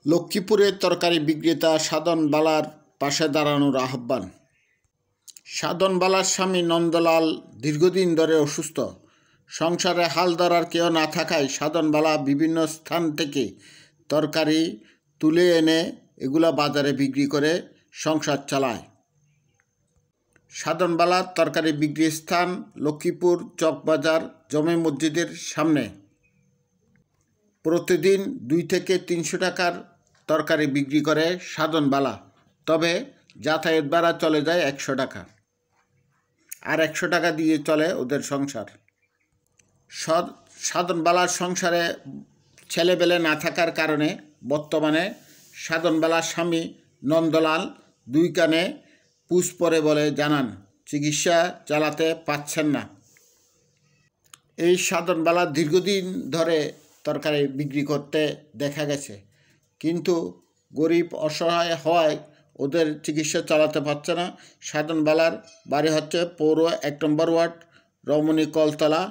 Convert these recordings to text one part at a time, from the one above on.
লক্ষ্মীপুরের তরকারি বিক্রেতা সাধন বালার পাশে দাঁড়ানোর আহ্বান। সাধন বালার স্বামী নন্দলাল দীর্ঘদিন ধরে অসুস্থ। সংসারে হাল ধরার কেউ না থাকায় সাধন বালা বিভিন্ন স্থান থেকে তরকারি তুলে এনে এগুলা বাজারে বিক্রি করে সংসার চালায়। সাধন বালার তরকারি বিক্রির স্থান লক্ষ্মীপুর চকবাজার জমে মসজিদের সামনে। প্রতিদিন 2 থেকে 300 টাকার তরকারি বিক্রি করে সাধন বালা, তবে যাতায়াত ভাড়া চলে যায় 100 টাকা, আর 100 টাকা দিয়ে চলে ওদের সংসার। সাধন বালার সংসারে ছেলেবেলে না থাকার কারণে বর্তমানে সাধন বালার স্বামী নন্দলাল 2 কানে পুষ পড়ে বলে জানান চিকিৎসা চালাতে পারছেন না। এই সাধন বালা দীর্ঘদিন ধরে তরকারি বিক্রি করতে দেখা গেছে, কিন্তু গরিব অসহায় হওয়ায় ওদের চিকিৎসা চালাতে পারছে না। সাধন বালার বাড়ি হচ্ছে পৌর 1 নম্বর ওয়ার্ড, রমণী কলতলা,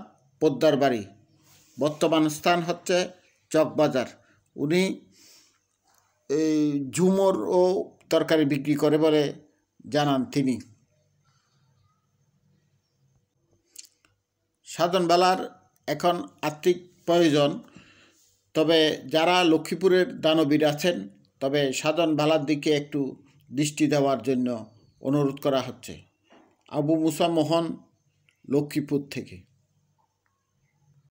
পোদ্দার বাড়ি। বর্তমান স্থান হচ্ছে চকবাজার। উনি এই ঝুমুর ও তরকারি বিক্রি করে বলে জানান তিনি। সাধন বালার এখন আর্থিক প্রয়োজন, তবে যারা লক্ষ্মীপুরের দানবীর আছেন তবে সাধন বালার দিকে একটু দৃষ্টি দেওয়ার জন্য অনুরোধ করা হচ্ছে। আবু মুসা মোহন, লক্ষ্মীপুর থেকে।